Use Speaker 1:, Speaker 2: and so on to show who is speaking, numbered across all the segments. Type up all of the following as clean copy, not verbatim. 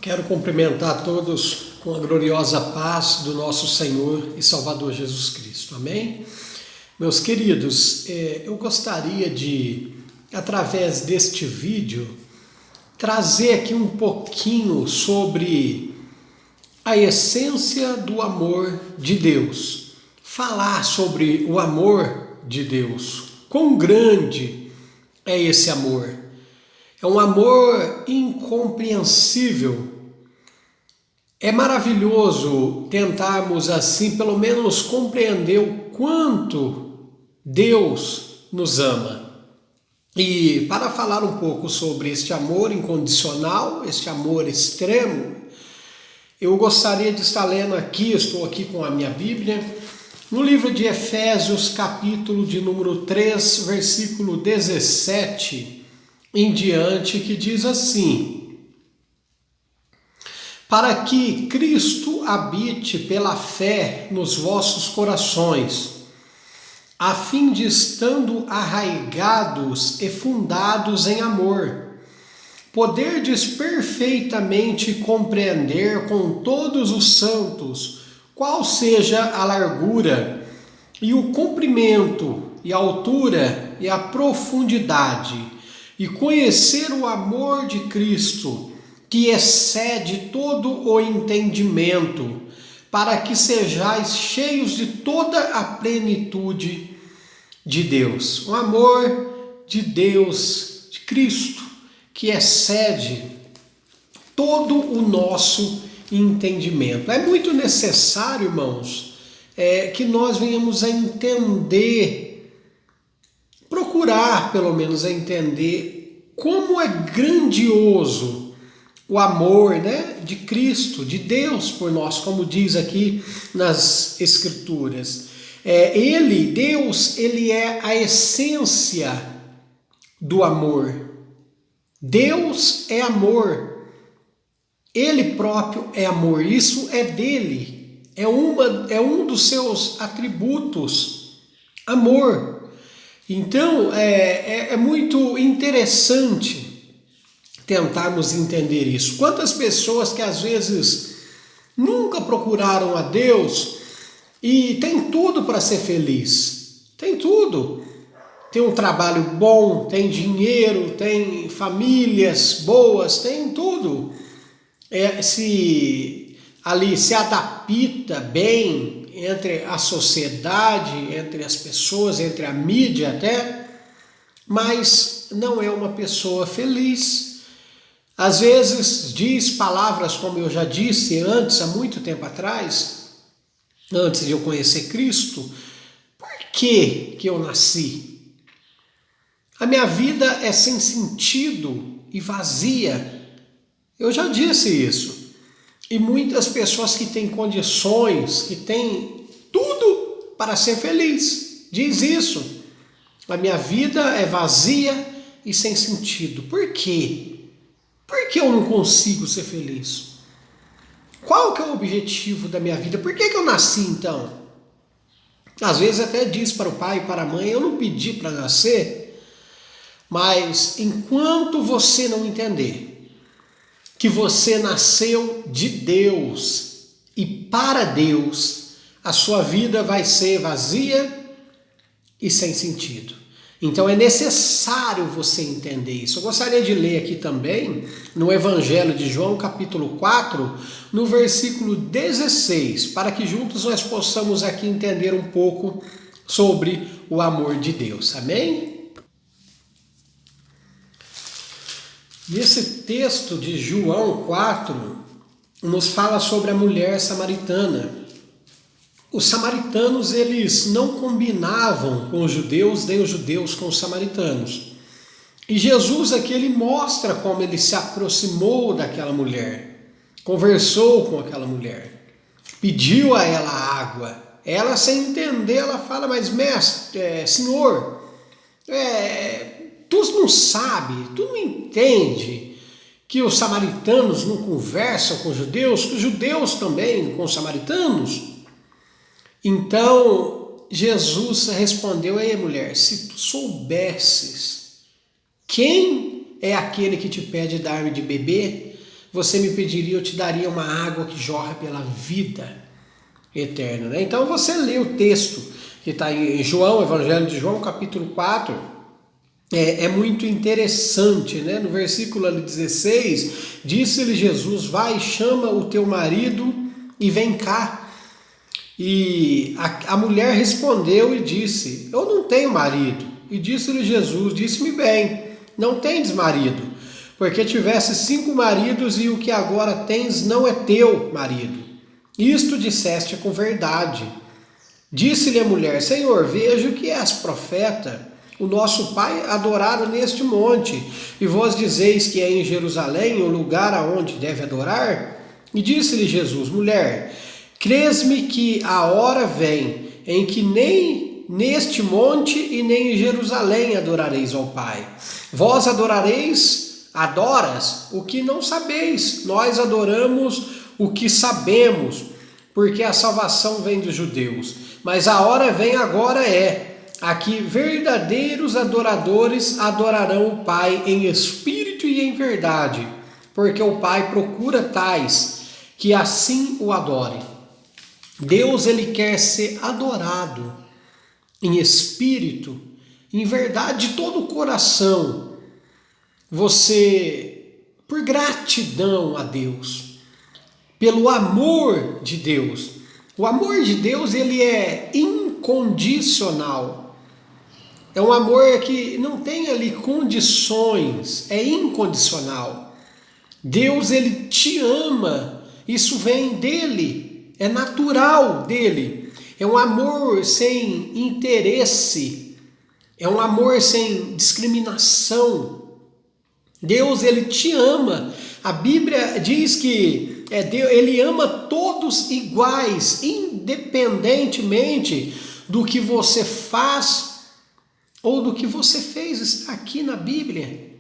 Speaker 1: Quero cumprimentar todos com a gloriosa paz do nosso Senhor e Salvador Jesus Cristo. Amém? Meus queridos, eu gostaria de, através deste vídeo, trazer aqui um pouquinho sobre a essência do amor de Deus. Falar sobre o amor de Deus. Quão grande é esse amor? É um amor incompreensível. É maravilhoso tentarmos assim, pelo menos compreender o quanto Deus nos ama. E para falar um pouco sobre este amor incondicional, este amor extremo, eu gostaria de estar lendo aqui, estou aqui com a minha Bíblia, no livro de Efésios, capítulo de número 3, versículo 17 em diante, que diz assim: para que Cristo habite pela fé nos vossos corações, a fim de, estando arraigados e fundados em amor, poderdes perfeitamente compreender com todos os santos qual seja a largura e o comprimento e a altura e a profundidade, e conhecer o amor de Cristo, que excede todo o entendimento, para que sejais cheios de toda a plenitude de Deus. O amor de Deus, de Cristo, que excede todo o nosso entendimento. É muito necessário, irmãos, que nós venhamos a entender, procurar pelo menos a entender como é grandioso o amor, de Cristo, de Deus por nós, como diz aqui nas Escrituras. Deus, ele é a essência do amor. Deus é amor. Ele próprio é amor. Isso é dele. É um dos seus atributos. Amor. Então, é muito interessante tentarmos entender isso. Quantas pessoas que às vezes nunca procuraram a Deus e tem tudo para ser feliz. Tem tudo. Tem um trabalho bom, tem dinheiro, tem famílias boas, tem tudo. Se adapta bem entre a sociedade, entre as pessoas, entre a mídia até, mas não é uma pessoa feliz. Às vezes diz palavras, como eu já disse antes, há muito tempo atrás, antes de eu conhecer Cristo: por que eu nasci? A minha vida é sem sentido e vazia. Eu já disse isso. E muitas pessoas que têm condições, que têm tudo para ser feliz, diz isso. A minha vida é vazia e sem sentido. Por quê? Por que eu não consigo ser feliz? Qual que é o objetivo da minha vida? Por que eu nasci então? Às vezes até diz para o pai e para a mãe: eu não pedi para nascer. Mas enquanto você não entender que você nasceu de Deus e para Deus, a sua vida vai ser vazia e sem sentido. Então é necessário você entender isso. Eu gostaria de ler aqui também no Evangelho de João, capítulo 4, no versículo 16, para que juntos nós possamos aqui entender um pouco sobre o amor de Deus. Amém? Nesse texto de João 4, nos fala sobre a mulher samaritana. Os samaritanos, eles não combinavam com os judeus, nem os judeus com os samaritanos. E Jesus aqui, ele mostra como ele se aproximou daquela mulher, conversou com aquela mulher, pediu a ela água. Ela, sem entender, ela fala: mas mestre, senhor, tu não sabe, tu não entende que os samaritanos não conversam com os judeus, que os judeus também com os samaritanos? Então Jesus respondeu: ei, mulher, se tu soubesses quem é aquele que te pede dar-me de beber, você me pediria, eu te daria uma água que jorra pela vida eterna. Né? Então você lê o texto que está em João, Evangelho de João, capítulo 4, é muito interessante, né? No versículo 16, disse-lhe Jesus, vai, chama o teu marido e vem cá. E a mulher respondeu e disse, eu não tenho marido. E disse-lhe Jesus, disse-me bem, não tendes marido, porque tivesse 5 maridos e o que agora tens não é teu marido. Isto disseste com verdade. Disse-lhe a mulher, Senhor, vejo que és profeta. O nosso pai adoraram neste monte, e vós dizeis que é em Jerusalém o lugar aonde deve adorar? E disse-lhe Jesus, mulher, crês-me que a hora vem em que nem neste monte e nem em Jerusalém adorareis ao Pai. Vós adoras o que não sabeis, nós adoramos o que sabemos, porque a salvação vem dos judeus. Mas a hora vem agora aqui verdadeiros adoradores adorarão o Pai em espírito e em verdade, porque o Pai procura tais que assim o adorem. Deus, ele quer ser adorado em espírito, em verdade, de todo o coração. Você, por gratidão a Deus, pelo amor de Deus. O amor de Deus, ele é incondicional. É um amor que não tem ali condições, é incondicional. Deus, ele te ama, isso vem dele, é natural dele. É um amor sem interesse, é um amor sem discriminação. Deus, ele te ama. A Bíblia diz que ele ama todos iguais, independentemente do que você faz ou do que você fez. Está aqui na Bíblia.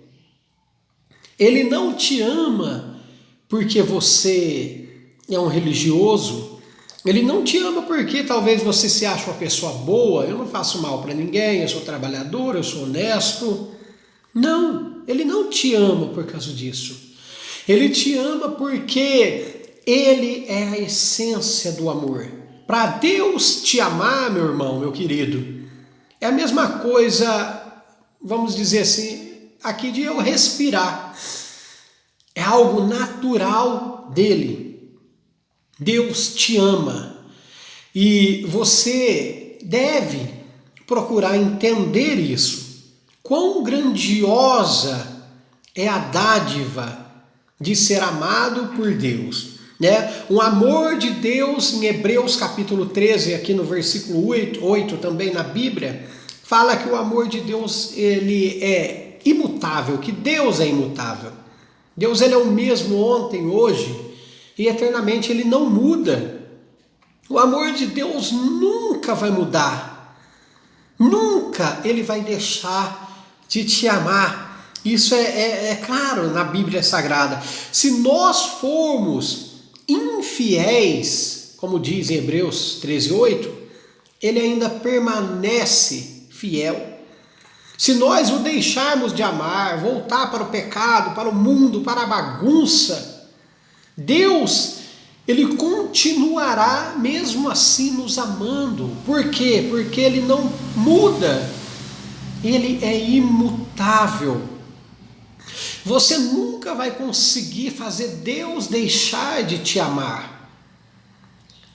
Speaker 1: Ele não te ama porque você é um religioso. Ele não te ama porque talvez você se ache uma pessoa boa. Eu não faço mal para ninguém, eu sou trabalhador, eu sou honesto. Não, ele não te ama por causa disso. Ele te ama porque ele é a essência do amor. Para Deus te amar, meu irmão, meu querido, é a mesma coisa, vamos dizer assim, aqui de eu respirar. É algo natural dele. Deus te ama. E você deve procurar entender isso. Quão grandiosa é a dádiva de ser amado por Deus, né? Um amor de Deus, em Hebreus capítulo 13, aqui no versículo 8 também na Bíblia, fala que o amor de Deus, ele é imutável, que Deus é imutável. Deus, ele é o mesmo ontem, hoje e eternamente, ele não muda. O amor de Deus nunca vai mudar, nunca ele vai deixar de te amar. Isso é claro na Bíblia Sagrada. Se nós formos infiéis, como diz em Hebreus 13:8, ele ainda permanece fiel. Se nós o deixarmos de amar, voltar para o pecado, para o mundo, para a bagunça, Deus, ele continuará mesmo assim nos amando. Por quê? Porque ele não muda. Ele é imutável. Você nunca vai conseguir fazer Deus deixar de te amar.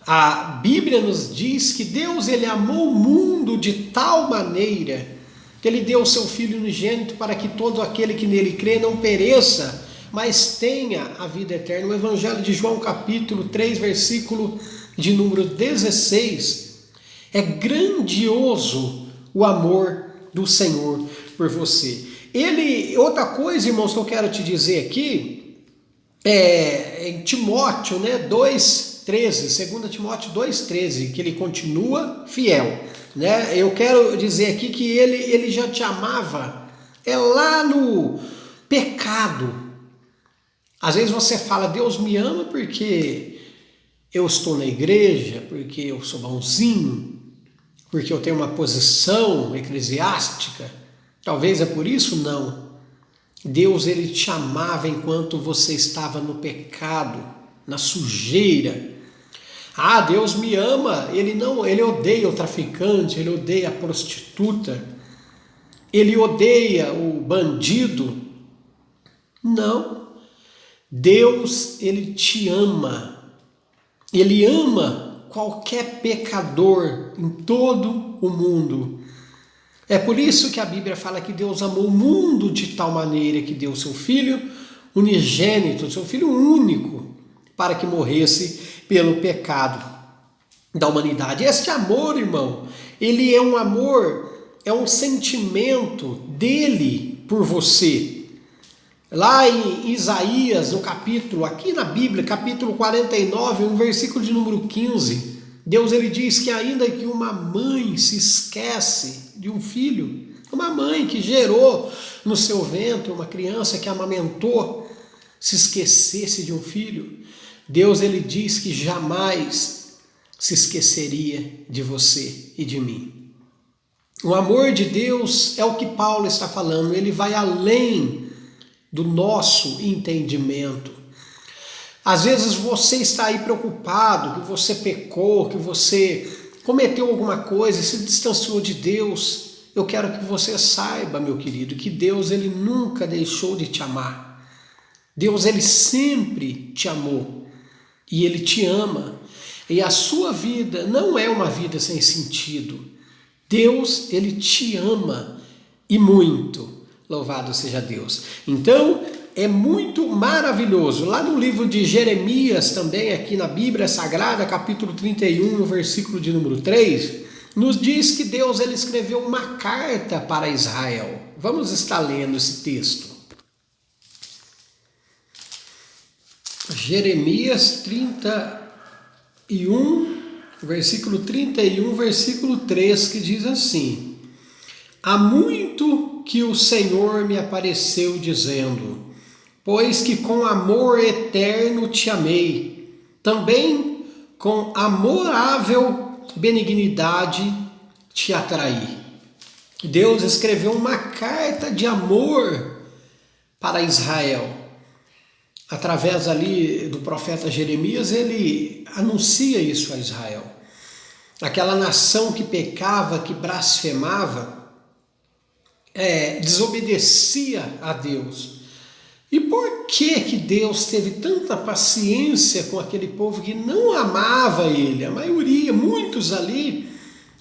Speaker 1: A Bíblia nos diz que Deus, ele amou o mundo de tal maneira que ele deu o seu Filho unigênito para que todo aquele que nele crê não pereça, mas tenha a vida eterna. O Evangelho de João capítulo 3, versículo de número 16. É grandioso o amor do Senhor por você. Outra coisa, irmãos, que eu quero te dizer aqui, em Timóteo, né, 2,13, 2 Timóteo 2,13, que ele continua fiel, né? Eu quero dizer aqui que ele já te amava, lá no pecado. Às vezes você fala, Deus me ama porque eu estou na igreja, porque eu sou bonzinho, porque eu tenho uma posição eclesiástica. Talvez é por isso? Não. Deus, ele te amava enquanto você estava no pecado, na sujeira. Ah, Deus me ama, ele odeia o traficante, ele odeia a prostituta, ele odeia o bandido. Não. Deus, ele te ama. Ele ama qualquer pecador em todo o mundo. É por isso que a Bíblia fala que Deus amou o mundo de tal maneira que deu seu Filho unigênito, seu Filho único, para que morresse pelo pecado da humanidade. Este amor, irmão, ele é um amor, é um sentimento dele por você. Lá em Isaías, no capítulo, aqui na Bíblia, capítulo 49, um versículo de número 15, Deus, ele diz que ainda que uma mãe se esquece de um filho, uma mãe que gerou no seu ventre uma criança que amamentou, se esquecesse de um filho, Deus, ele diz que jamais se esqueceria de você e de mim. O amor de Deus é o que Paulo está falando, ele vai além do nosso entendimento. Às vezes você está aí preocupado, que você pecou, que você cometeu alguma coisa e se distanciou de Deus. Eu quero que você saiba, meu querido, que Deus, ele nunca deixou de te amar. Deus, ele sempre te amou e ele te ama. E a sua vida não é uma vida sem sentido. Deus, ele te ama e muito. Louvado seja Deus. Então, é muito maravilhoso. Lá no livro de Jeremias, também aqui na Bíblia Sagrada, capítulo 31, no versículo de número 3, nos diz que Deus, ele escreveu uma carta para Israel. Vamos estar lendo esse texto. Jeremias 31, versículo 31, versículo 3, que diz assim: Há muito que o Senhor me apareceu dizendo, pois que com amor eterno te amei, também com amorável benignidade te atraí. Deus escreveu uma carta de amor para Israel. Através ali do profeta Jeremias, ele anuncia isso a Israel. Aquela nação que pecava, que blasfemava, desobedecia a Deus. E por que Deus teve tanta paciência com aquele povo que não amava ele? A maioria, muitos ali,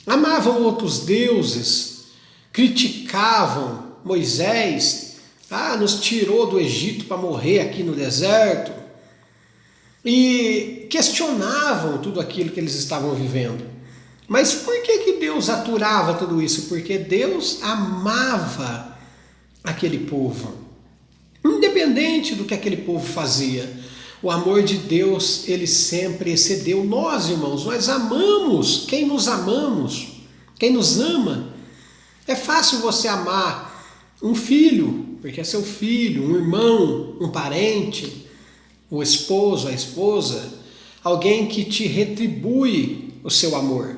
Speaker 1: amavam outros deuses, criticavam Moisés, nos tirou do Egito para morrer aqui no deserto, e questionavam tudo aquilo que eles estavam vivendo. Mas por que Deus aturava tudo isso? Porque Deus amava aquele povo. Independente do que aquele povo fazia, o amor de Deus, ele sempre excedeu nós, irmãos. Nós amamos quem nos amamos, quem nos ama. É fácil você amar um filho, porque é seu filho, um irmão, um parente, o esposo, a esposa, alguém que te retribui o seu amor.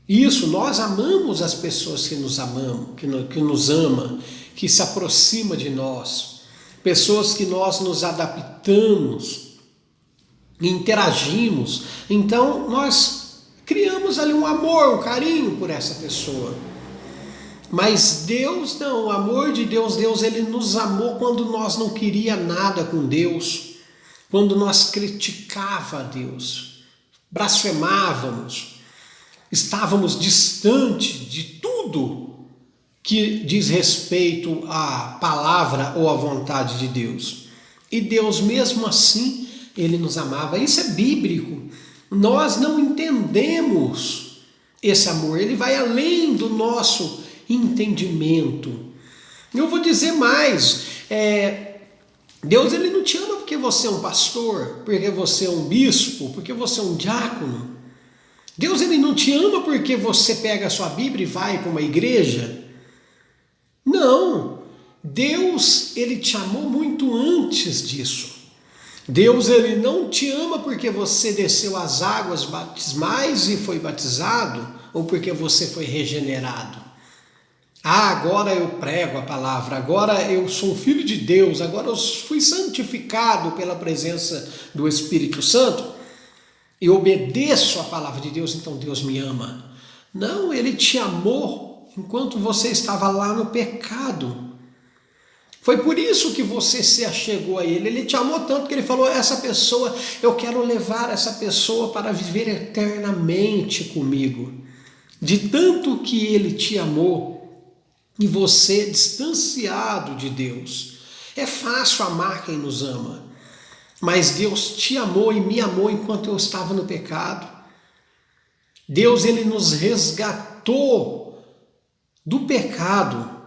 Speaker 1: Isso, nós amamos as pessoas que nos amam, que nos ama, que se aproxima de nós. Pessoas que nós nos adaptamos, interagimos. Então nós criamos ali um amor, um carinho por essa pessoa. Mas Deus não, o amor de Deus, ele nos amou quando nós não queríamos nada com Deus, quando nós criticávamos a Deus, blasfemávamos, estávamos distantes de tudo que diz respeito à palavra ou à vontade de Deus. E Deus, mesmo assim, ele nos amava. Isso é bíblico. Nós não entendemos esse amor. Ele vai além do nosso entendimento. Eu vou dizer mais. Deus, ele não te ama porque você é um pastor, porque você é um bispo, porque você é um diácono. Deus, ele não te ama porque você pega a sua Bíblia e vai para uma igreja. Não, Deus, ele te amou muito antes disso. Deus, ele não te ama porque você desceu as águas batismais e foi batizado, ou porque você foi regenerado. Ah, agora eu prego a palavra, agora eu sou filho de Deus, agora eu fui santificado pela presença do Espírito Santo e obedeço a palavra de Deus, então Deus me ama. Não, Ele te amou enquanto você estava lá no pecado. Foi por isso que você se achegou a Ele. Ele te amou tanto que Ele falou, essa pessoa, eu quero levar essa pessoa para viver eternamente comigo. De tanto que Ele te amou, e você distanciado de Deus. É fácil amar quem nos ama, mas Deus te amou e me amou enquanto eu estava no pecado. Deus, Ele nos resgatou do pecado,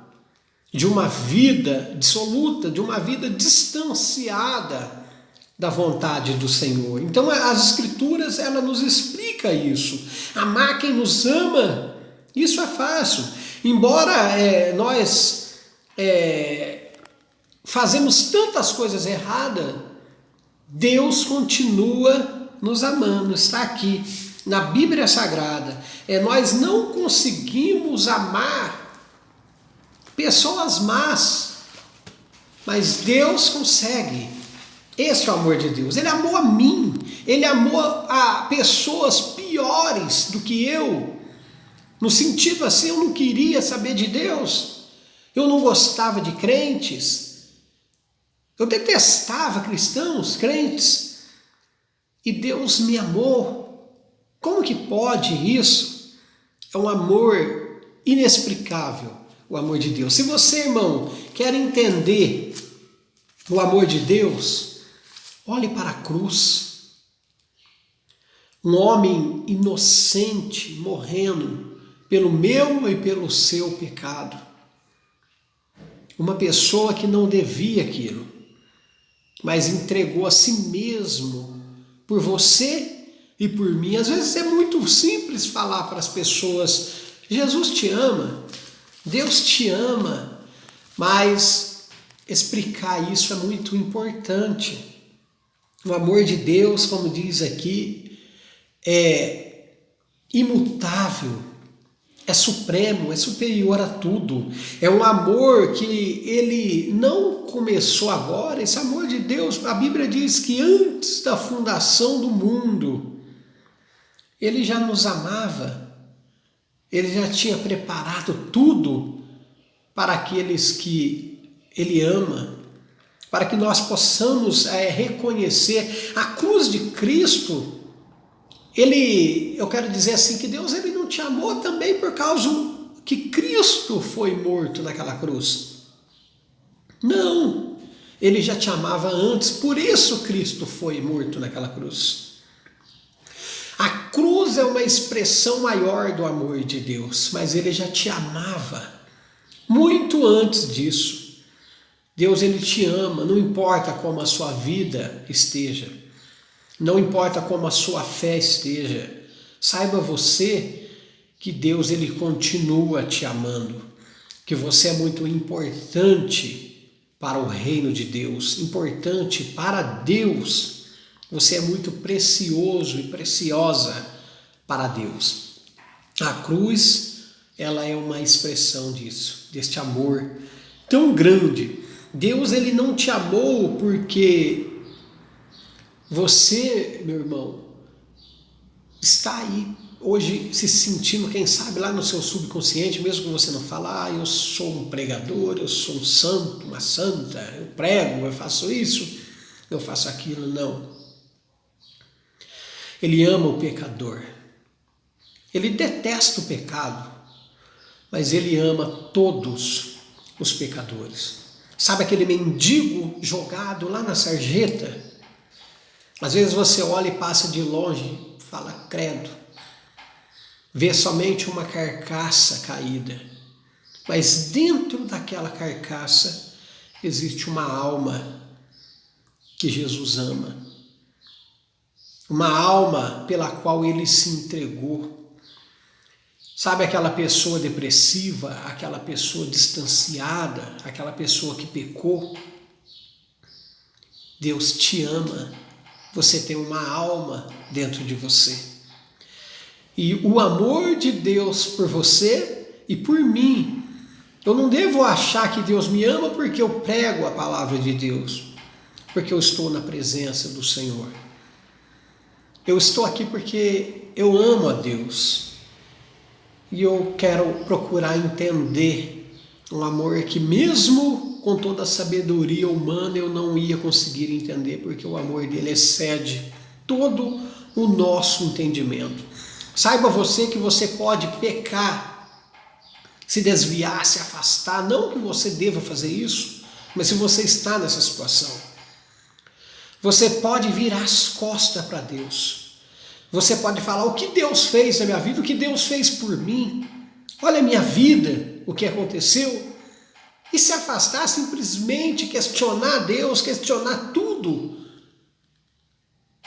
Speaker 1: de uma vida dissoluta, de uma vida distanciada da vontade do Senhor. Então as Escrituras, ela nos explica isso. Amar quem nos ama, isso é fácil. Embora nós fazemos tantas coisas erradas, Deus continua nos amando, está aqui na Bíblia Sagrada. Nós não conseguimos amar pessoas más, mas Deus consegue. Esse é o amor de Deus. Ele amou a mim, Ele amou a pessoas piores do que eu. No sentido assim, eu não queria saber de Deus, eu não gostava de crentes, eu detestava cristãos, crentes, e Deus me amou. Como que pode isso? É um amor inexplicável, o amor de Deus. Se você, irmão, quer entender o amor de Deus, olhe para a cruz. Um homem inocente morrendo pelo meu e pelo seu pecado. Uma pessoa que não devia aquilo, mas entregou a si mesmo por você e por mim. Às vezes é muito simples falar para as pessoas, Jesus te ama, Deus te ama, mas explicar isso é muito importante. O amor de Deus, como diz aqui, é imutável, é supremo, é superior a tudo. É um amor que ele não começou agora. Esse amor de Deus, a Bíblia diz que antes da fundação do mundo, Ele já nos amava. Ele já tinha preparado tudo para aqueles que Ele ama, para que nós possamos reconhecer a cruz de Cristo. Eu quero dizer assim, que Deus, Ele não te amou também por causa que Cristo foi morto naquela cruz. Não, Ele já te amava antes, por isso Cristo foi morto naquela cruz. A cruz é uma expressão maior do amor de Deus, mas Ele já te amava muito antes disso. Deus, Ele te ama, não importa como a sua vida esteja. Não importa como a sua fé esteja, saiba você que Deus, Ele continua te amando, que você é muito importante para o reino de Deus, importante para Deus, você é muito precioso e preciosa para Deus. A cruz, ela é uma expressão disso, deste amor tão grande. Deus, Ele não te amou porque você, meu irmão, está aí hoje se sentindo, quem sabe, lá no seu subconsciente, mesmo que você não fale, eu sou um pregador, eu sou um santo, uma santa, eu prego, eu faço isso, eu faço aquilo. Não. Ele ama o pecador. Ele detesta o pecado, mas Ele ama todos os pecadores. Sabe aquele mendigo jogado lá na sarjeta? Às vezes você olha e passa de longe, fala, credo, vê somente uma carcaça caída, mas dentro daquela carcaça existe uma alma que Jesus ama, uma alma pela qual Ele se entregou. Sabe aquela pessoa depressiva, aquela pessoa distanciada, aquela pessoa que pecou? Deus te ama. Você tem uma alma dentro de você. E o amor de Deus por você e por mim Eu não devo achar que Deus me ama porque eu prego a palavra de Deus, porque eu estou na presença do Senhor. Eu estou aqui porque eu amo a Deus e eu quero procurar entender um amor que mesmo com toda a sabedoria humana eu não ia conseguir entender, porque o amor dele excede todo o nosso entendimento. Saiba você que você pode pecar, se desviar, se afastar, não que você deva fazer isso, mas se você está nessa situação, você pode virar as costas para Deus. Você pode falar o que Deus fez na minha vida, o que Deus fez por mim. Olha a minha vida, o que aconteceu. E se afastar, simplesmente questionar Deus, questionar tudo.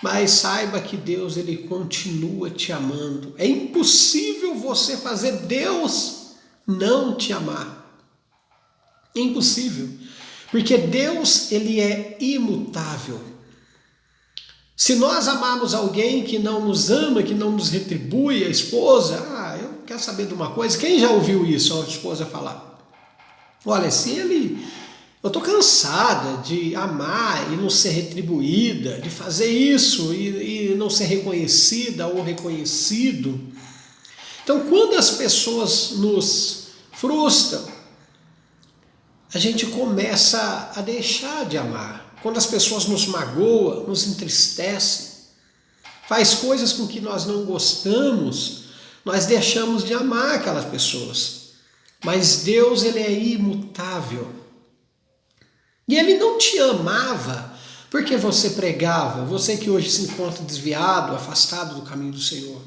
Speaker 1: Mas saiba que Deus, ele continua te amando. É impossível você fazer Deus não te amar. É impossível. Porque Deus, ele é imutável. Se nós amarmos alguém que não nos ama, que não nos retribui, a esposa, eu quero saber de uma coisa, quem já ouviu isso, a esposa falar? Olha, eu estou cansada de amar e não ser retribuída, de fazer isso e não ser reconhecida ou reconhecido. Então, quando as pessoas nos frustram, a gente começa a deixar de amar. Quando as pessoas nos magoam, nos entristecem, faz coisas com que nós não gostamos, nós deixamos de amar aquelas pessoas. Mas Deus, ele é imutável. E ele não te amava porque você pregava, você que hoje se encontra desviado, afastado do caminho do Senhor.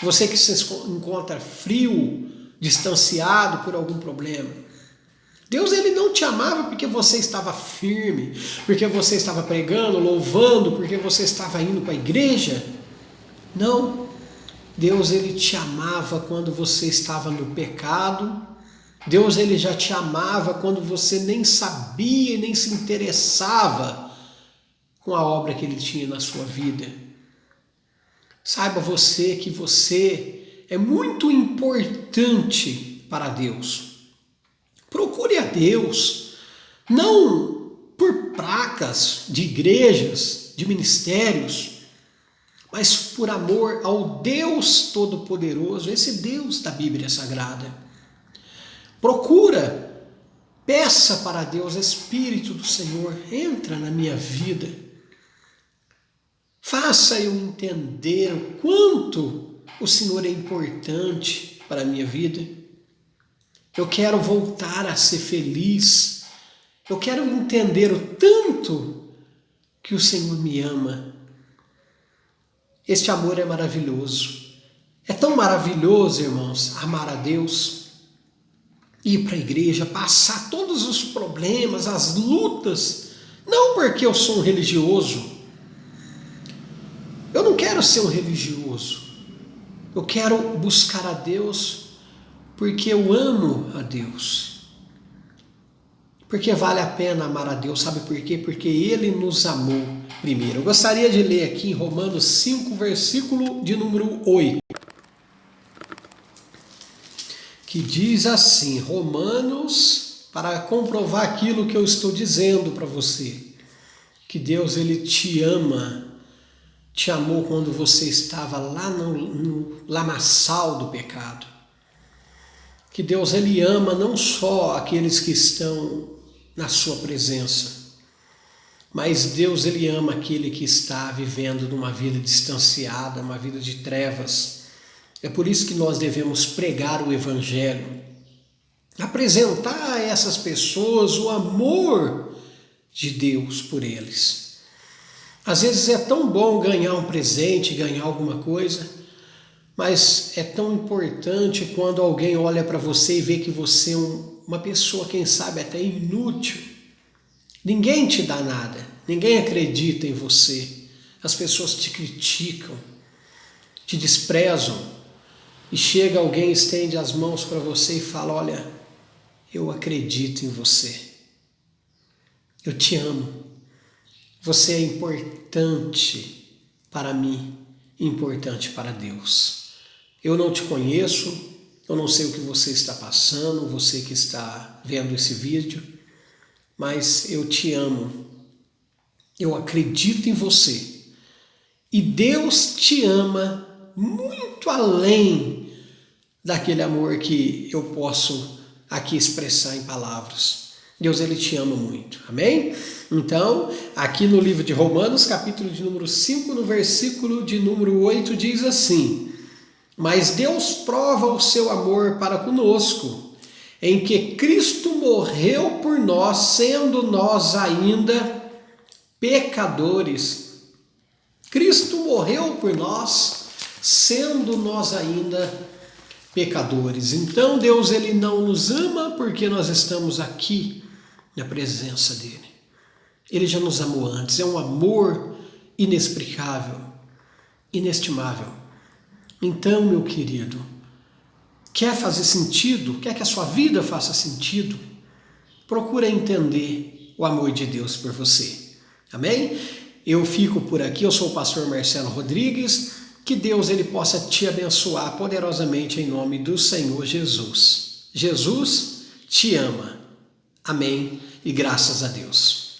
Speaker 1: Você que se encontra frio, distanciado por algum problema. Deus, ele não te amava porque você estava firme, porque você estava pregando, louvando, porque você estava indo para a igreja. Não. Deus, ele te amava quando você estava no pecado. Deus, ele já te amava quando você nem sabia e nem se interessava com a obra que ele tinha na sua vida. Saiba você que você é muito importante para Deus. Procure a Deus, não por placas de igrejas, de ministérios, mas por amor ao Deus Todo-Poderoso, esse Deus da Bíblia Sagrada. Procura, peça para Deus, Espírito do Senhor, entra na minha vida. Faça eu entender o quanto o Senhor é importante para a minha vida. Eu quero voltar a ser feliz. Eu quero entender o tanto que o Senhor me ama. Este amor é maravilhoso. É tão maravilhoso, irmãos, amar a Deus, ir para a igreja, passar todos os problemas, as lutas, não porque eu sou um religioso. Eu não quero ser um religioso. Eu quero buscar a Deus porque eu amo a Deus. Porque vale a pena amar a Deus, sabe por quê? Porque Ele nos amou primeiro. Eu gostaria de ler aqui em Romanos 5, versículo de número 8. Que diz assim, Romanos, para comprovar aquilo que eu estou dizendo para você. Que Deus, ele te ama. Te amou quando você estava lá no lamaçal do pecado. Que Deus, ele ama não só aqueles que estão na sua presença, mas Deus, ele ama aquele que está vivendo numa vida distanciada, uma vida de trevas. É por isso que nós devemos pregar o Evangelho, apresentar a essas pessoas o amor de Deus por eles. Às vezes é tão bom ganhar um presente, ganhar alguma coisa, mas é tão importante quando alguém olha para você e vê que você é uma pessoa, quem sabe, até inútil. Ninguém te dá nada, ninguém acredita em você. As pessoas te criticam, te desprezam. E chega alguém, estende as mãos para você e fala, olha, eu acredito em você. Eu te amo. Você é importante para mim, importante para Deus. Eu não te conheço, Eu não sei o que você está passando, você que está vendo esse vídeo, mas eu te amo. Eu acredito em você. E Deus te ama muito além daquele amor que eu posso aqui expressar em palavras. Deus, Ele te ama muito. Amém? Então, aqui no livro de Romanos, capítulo de número 5, no versículo de número 8, diz assim: mas Deus prova o seu amor para conosco, em que Cristo morreu por nós, sendo nós ainda pecadores. Cristo morreu por nós, sendo nós ainda pecadores. Então Deus, Ele não nos ama porque nós estamos aqui na presença dEle. Ele já nos amou antes. É um amor inexplicável, inestimável. Então, meu querido, quer fazer sentido? Quer que a sua vida faça sentido? Procura entender o amor de Deus por você. Amém? Eu fico por aqui, eu sou o pastor Marcelo Rodrigues. Que Deus Ele possa te abençoar poderosamente em nome do Senhor Jesus. Jesus te ama. Amém e graças a Deus.